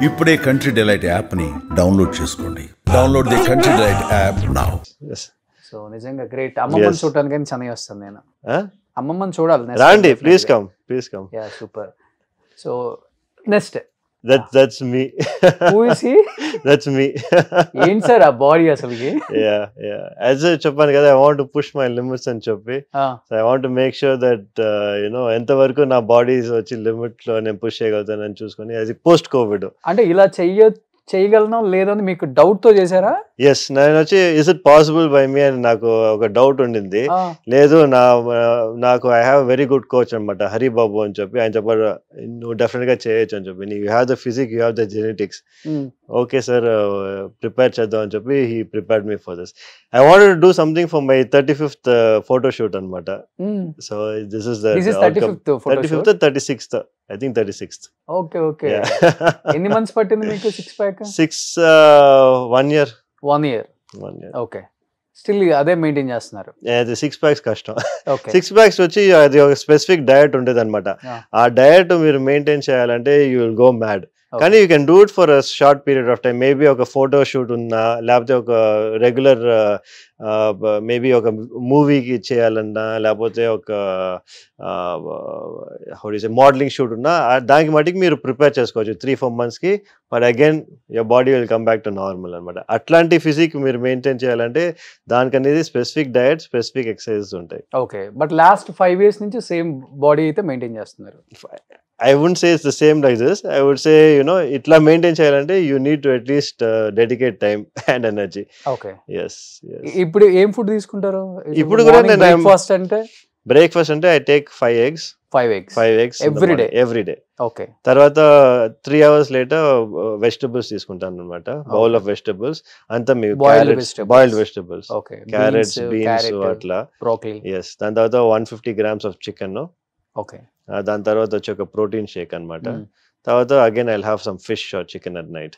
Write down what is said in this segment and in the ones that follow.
ఇప్పుడే country delight యాప్ని download చేసుకోండి. Download the country delight app now. So నిజంగా గ్రేట్. అమ్మమ్మని చూడడానికి కానీ చెన్నై వస్తాను నేను. అమ్మమ్మని చూడాలి. రండి, please come, please come. Yeah, super. So next that's me. Who is he? That's me. ఏంటి సార్ ఆ బాడీ అసలుకి? Yeah as I చెప్పాను కదా, I want to push my limits అని చెప్పి, so I want to make sure that ఎంత వరకు నా బాడీ వచ్చి లిమిట్ లో నేను పుష్ చేయగలుగుతానని చూసుకొని, అది పోస్ట్ కోవిడ్. అంటే ఇలా చేయగలను లేదని మీకు డౌట్ తో చేశారా? ఎస్, నేను వచ్చి ఇస్ ఇట్ పాసిబుల్ బై మీ అని నాకు ఒక డౌట్ ఉండింది. లేదు, నాకు I have very good coach అనమాట, హరిబాబు అని చెప్పి. ఆయన చెప్పారు నువ్వు డెఫినెట్ గా చేయొచ్చు అని చెప్పి. You have the physique, you have the genetics. Okay sir, prepare చేద్దాం అని చెప్పి he prepared me for this. I wanted to do something for my 35th photo shoot అనమాట. So this is the 35th 36th, I think 36th. Okay. ఎన్ని months పట్టింది మీకు six pack? 1 year. 1 year. Okay. Still అదే maintain చేస్తున్నారు? అది 6 packs కష్టం. 6 packs వచ్చి అది ఒక స్పెసిఫిక్ డయట్ ఉండేది అనమాట. ఆ డయట్ మీరు మెయింటైన్ చేయాలంటే యూ విల్ గో మ్యాడ్. కానీ you can do it for a short period of time. Maybe ఒక ఫోటో షూట్ ఉన్నా, లేకపోతే ఒక రెగ్యులర్ మేబీ ఒక మూవీకి చేయాలన్నా, లేకపోతే ఒక మోడలింగ్ షూట్ ఉన్నా, దానికి మటుకు మీరు ప్రిపేర్ చేసుకోవచ్చు 3-4 monthsకి. But again your body will come back to normal అనమాట. అట్లాంటి ఫిజిక్ మీరు మెయింటైన్ చేయాలంటే దానికి అనేది స్పెసిఫిక్ డయట్, స్పెసిఫిక్ ఎక్సర్సైజెస్ ఉంటాయి. ఓకే. బట్ లాస్ట్ 5 years నుంచి సేమ్ బాడీ అయితే మెయింటైన్ చేస్తున్నారు? I wouldn't say it's the same like this. I would say, itla maintain cheyalante you need to at least dedicate time and energy. Okay. Yes. Ippudu em food teeskuntaru? Ippudu kuda nenu breakfast ante I take 5 eggs. 5 eggs every day. Okay. Tarvata 3 hours later vegetables teeskuntanu anamata. Bowl of vegetables anta me boiled vegetables. Okay. Carrots, beans atla. Broccoli. Yes. Dan tarvata 150 grams of chicken. Okay. దాని తర్వాత వచ్చి ఒక protein shake అనమాట. తర్వాత again I will have some fish or chicken at night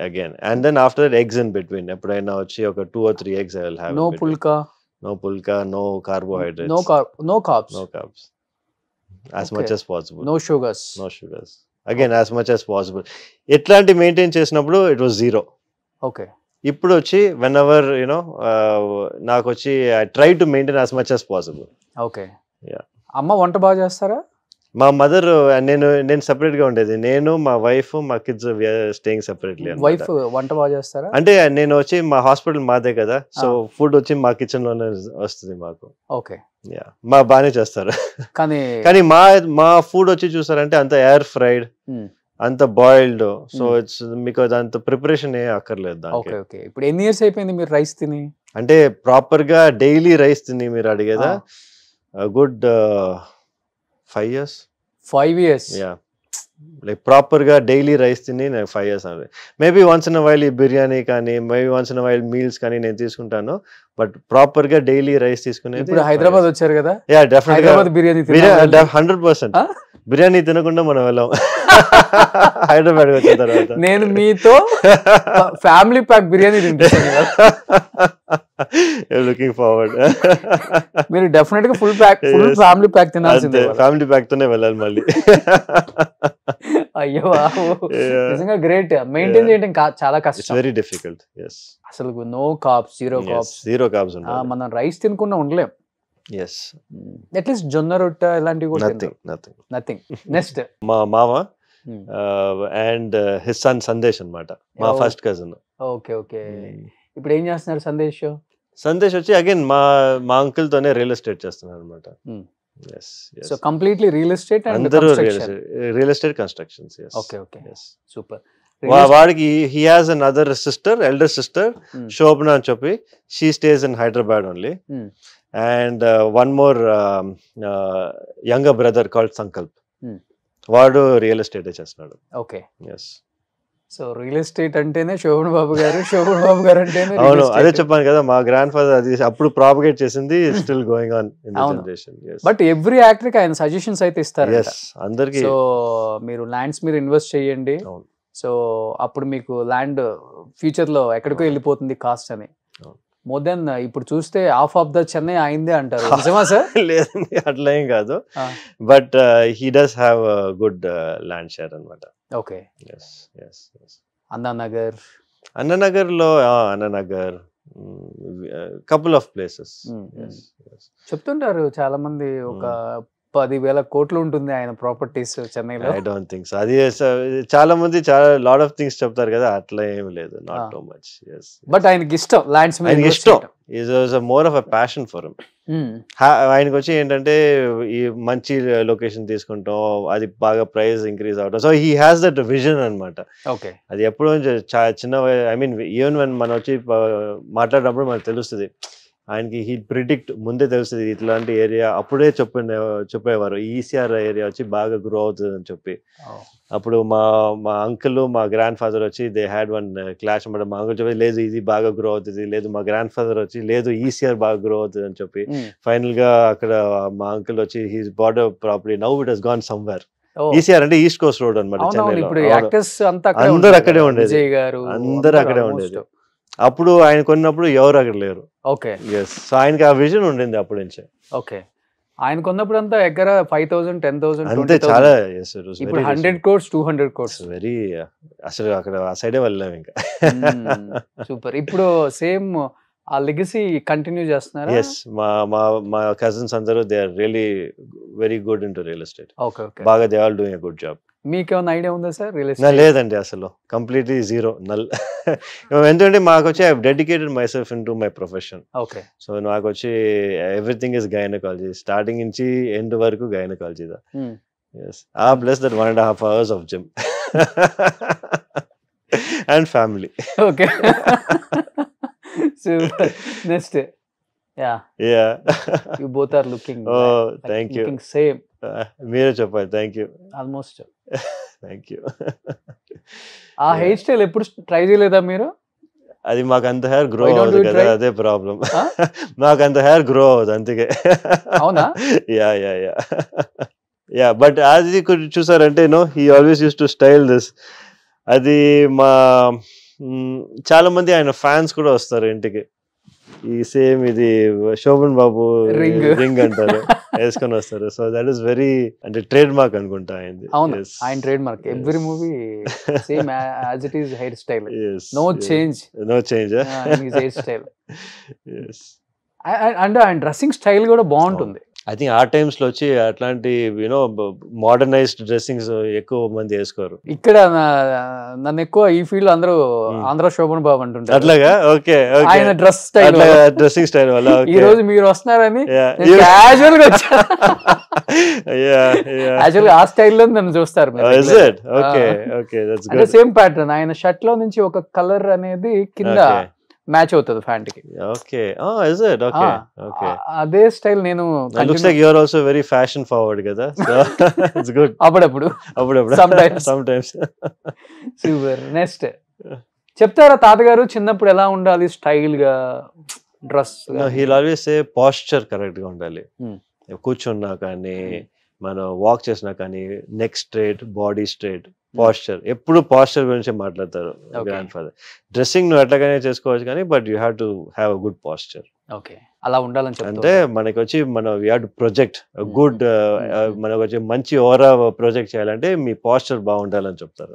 again and then after that eggs in between. ఎప్పుడైనా వచ్చి ఒక 2 or 3 eggs I will have. No pulka, no carbohydrates, no carbs as much as possible. No sugars again as much as possible. ఎట్లాంటి maintain చేసినప్పుడు it was 0. Okay. ఇప్పుడు వచ్చి when ever నాకు వచ్చి I try to maintain as much as possible. Okay. అమ్మ వంట బాగా చేస్తారా? మా మదర్, నేను సెపరేట్ గా ఉండేది. నేను, మా వైఫ్, మా కిడ్స్ స్టేయింగ్ సెపరేట్లీ. వైఫ్ వంట బాగా చేస్తారా? అంటే నేను వచ్చి మా హాస్పిటల్ మాదే కదా, సో ఫుడ్ వచ్చి మా కిచెన్ లోనే వస్తుంది మాకు. ఓకే. మా బాగానే చేస్తారు. కానీ మా ఫుడ్ వచ్చి చూసారంటే అంత ఎయిర్ ఫ్రైడ్, అంత బాయిల్డ్. సో ఇట్స్ మీకు అంత ప్రిపరేషన్ ఏ అక్కర్లేదు దానికి. ఓకే. ఇప్పుడు ఎన్ని ఇయర్స్ అయిపోయింది మీరు రైస్ తిని? అంటే ప్రాపర్ గా డైలీ రైస్ తిని మీరు అడిగేదా? Good 5 years. 5 years? Yeah. Like proper గా డైలీ రైస్ తిని నేను 5 years అన్నది. మేబీ వన్స్ ఇన్ వైల్ ఈ బిర్యానీ కానీ, maybe once in while meals కానీ నేను తీసుకుంటాను. బట్ ప్రాపర్ గా డైలీ రైస్ తీసుకునేది. ఇప్పుడు హైదరాబాద్ వచ్చారు కదా? యా, డెఫినెట్ గా బిర్యానీ 100%. బిర్యానీ తినకుండా మనం వెళ్ళాం హైదరాబాద్ వచ్చిన తర్వాత. నేను మీతో ఫ్యామిలీ ప్యాక్ బిర్యానీ తింటాను. Looking forward. మీరు డెఫినెట్ గా ఫుల్ ఫ్యామిలీ ప్యాక్ తినాల్సిందే. ఫ్యామిలీ ప్యాక్ తోనే వెళ్ళాలి మళ్ళీ. అయ్యో, నిజంగా గ్రేట్. మెయింటైన్ చేయడం చాలా కష్టం. Very difficult. అసలు నో కార్బ్స్, జీరో కార్బ్స్ మనం రైస్ తినకుండా ఉండలేం. Yes. At least జొన్న రొట్టె ఇలాంటివి కూడా nothing. Next మా మామ అండ్ హిస్ సన్ సందేశ్ అన్నమాట, మా ఫస్ట్ కజిన్. ఓకే. ఇప్పుడు ఏం చేస్తున్నారు సందేశ్? సందేశ్ వచ్చి అగైన్ మా అంకుల్ తోనే రియల్ ఎస్టేట్ చేస్తున్నారు అన్నమాట. So completely real estate and real estate constructions. Okay. Super. వాడికి he has another sister, elder sister Shobhana అని చెప్పి. She stays in Hyderabad only. And one more younger brother called Sankalp. వాడు రియల్ ఎస్టేట్ చేస్తున్నాడు. Okay. So real estate అంటేనే శోభన్ బాబు గారు అంటేనే. అవును, అదే చెప్పాను కదా, మా గ్రాండ్ ఫాదర్ అది అప్పుడు ప్రాపగేట్ చేసింది. Still going on in the generation. But every actor కి ఆయన సజెషన్స్ అయితే ఇస్తారు అందరికి. సో మీరు ల్యాండ్స్ మీద ఇన్వెస్ట్ చేయండి, సో అప్పుడు మీకు ల్యాండ్ ఫ్యూచర్ లో ఎక్కడికో వెళ్ళిపోతుంది కాస్ట్ అని. మోర్ దెన్ ఇప్పుడు చూస్తే హాఫ్ ఆఫ్ ద చెన్నై అయిందే అంటారు, నిజమా సార్? లేదండి, అట్లా ఏం కాదు, but he does have good land share అనమాట. ఓకే. ఎస్ అన్నానగర్, అన్ననగర్లో అన్ననగర్, కపుల్ ఆఫ్ ప్లేసెస్ చెప్తుంటారు చాలా మంది, ఒక 10,000 కోట్లు ఉంటుంది ఆయన ప్రాపర్టీస్ చెన్నైలో. I don't think so. అది చాలా మంది చాలా లాట్ ఆఫ్ థింగ్స్ చెప్తారు కదా, అట్లా ఏం లేదు, నాట్ టూ మచ్. బట్ ఆయనకి ఇష్టం ల్యాండ్స్ మీద, ఆయనకి ఇష్టం, is more of a passion for him. ఆయనకి వచ్చి ఏంటంటే ఈ మంచి లొకేషన్ తీసుకుంటాం, అది బాగా ప్రైస్ ఇంక్రీజ్ అవడం, so he has that vision అనమాట. ఓకే. అది ఎప్పుడు చిన్న, ఐ మీన్ ఈవెన్ when మనం వచ్చి మాట్లాడినప్పుడు మనకు తెలుస్తుంది, ఆయనకి హీ ప్రిడిక్ట్ ముందే తెలుస్తుంది ఇట్లాంటి ఏరియా, అప్పుడే చెప్పేవారు ఈసీఆర్ ఏరియా వచ్చి బాగా గ్రో అవుతుంది అని చెప్పి. అప్పుడు మా అంకుల్ మా గ్రాండ్ ఫాదర్ వచ్చి దే హ్యాడ్ వన్ క్లాష్ అనమాట. మా అంకుల్ చెప్పి లేదు ఇది బాగా గ్రో అవుతుంది, లేదు మా గ్రాండ్ ఫాదర్ వచ్చి లేదు ఈసీఆర్ బాగా గ్రో అవుతుంది అని చెప్పి. ఫైనల్ గా అక్కడ మా అంకుల్ వచ్చి he's bought a property, now it has gone somewhere. ECR అంటే ఈస్ట్ కోస్ట్ రోడ్ అనమాట చెన్నైలో, అందరు అక్కడే ఉండేది, అందరు అక్కడే ఉండేది. అప్పుడు ఆయన కొన్నప్పుడు ఎవరు అక్కడ లేరు. ఓకే. ఎస్, సో ఆయనకి ఆ విజన్ ఉండింది అప్పటి నుంచే. ఓకే. ఆయన కొన్నప్పుడు అంతా ఎక్కడ 5,000, 10,000 అంతే, చాలా. ఇప్పుడు 100 crores 200 crores వెరీ, అసలు అక్కడ ఆ సైడే వెళ్ళాం ఇంకా. సూపర్. ఇప్పుడు సేమ్ ఆ లెగసీ కంటిన్యూ చేస్తున్నారా? ఎస్, మా కజిన్స్ అందరూ they are really very good into real estate. Okay. Okay. బాగా they are doing a good job. మీకేమైనా ఐడియా ఉందా సార్ రియల్ ఎస్టేట్? లేదండి, అసలు కంప్లీట్లీ జీరో, నల్. ఎందుకంటే మాకు వచ్చి I dedicated myself into my profession. Okay. So నాకు వచ్చి ఎవ్రీథింగ్ ఇస్ గైనకాలజీ, స్టార్టింగ్ నుంచి ఎండ్ వరకు gynaecology. Yes, plus that 1.5 hours of gym and family. Okay. Super. Next. Yeah. You both are looking. Thank you. Looking same. Mere chapali. Thank you. Almost. Thank you. ఆ hair style ఎప్పుడు try చేయలేదా మీరు? అది మాకు అంత hair grow అవ్వదు కదా, అదే ప్రాబ్లం. మాకు అంత హెయిర్ గ్రో అవ్వదు, అందుకే. అవునా? యా బట్ అది చూసారంటే he always use to style this. అది చాలా మంది ఆయన ఫ్యాన్స్ కూడా వస్తారు ఇంటికి, ఈ సేమ్ ఇది శోభన్ బాబు రింగ్ అంటారు వేసుకొని వస్తారు. సో దట్ ఈస్ వెరీ, అంటే ట్రేడ్ మార్క్ అనుకుంటా ఆయనది. ఆయన trademark, every movie same as it is hairstyle, no change hairstyle. And ఆయన డ్రెస్సింగ్ స్టైల్ కూడా బాగుంటుంది. ఐ థింక్ ఆ టైమ్స్ లో వచ్చి అట్లాంటి మోడర్నైజ్డ్ డ్రెస్సింగ్స్ ఎక్కువ మంది వేసుకోరు. ఇక్కడ నన్ను ఎక్కువ ఈ ఫీల్డ్ అందరూ ఆంధ్ర శోభన్ బాబు అంటుంటారు. అట్లాగా? ఓకే. ఆయన డ్రెస్ స్టైల్, డ్రెస్సింగ్ స్టైల్ వల్ల ఈ రోజు మీరు వస్తున్నారని క్యాజువల్ గా వచ్చారు. యాక్చువల్ గా ఆ స్టైల్లో నన్ను చూస్తారు. సేమ్ ప్యాటర్న్, ఆయన షర్ట్ లో నుంచి ఒక కలర్ అనేది కింద మ్యాచ్ అవుతుంది ప్యాంట్ కి. Okay. Is it? Okay. Okay. అదే స్టైల్ నేను. It looks like you are also very fashion forward కదా, so it's good. అప్పుడప్పుడు sometimes. సూపర్. నెక్స్ట్ చెప్తారా తాతగారు చిన్నప్పుడు ఎలా ఉండాలి స్టైల్ గా dress? he'll always say posture correct గా ఉండాలి. కూర్చున్నా కానీ మనం వాక్ చేసినా కానీ neck straight, body straight, posture. ఎప్పుడు పాస్చర్ గురించి మాట్లాడతారు గ్రాండ్ ఫాదర్. డ్రెస్సింగ్ నువ్వు ఎట్లాగానే చేసుకోవచ్చు కానీ but you have to have a good posture. Okay, అలా ఉండాలని చెప్తారు. అంటే మనకి వచ్చి we have to project good, మనకు వచ్చి మంచి ఓవరా ప్రొజెక్ట్ చేయాలంటే మీ పాస్చర్ బాగుండాలని చెప్తారు.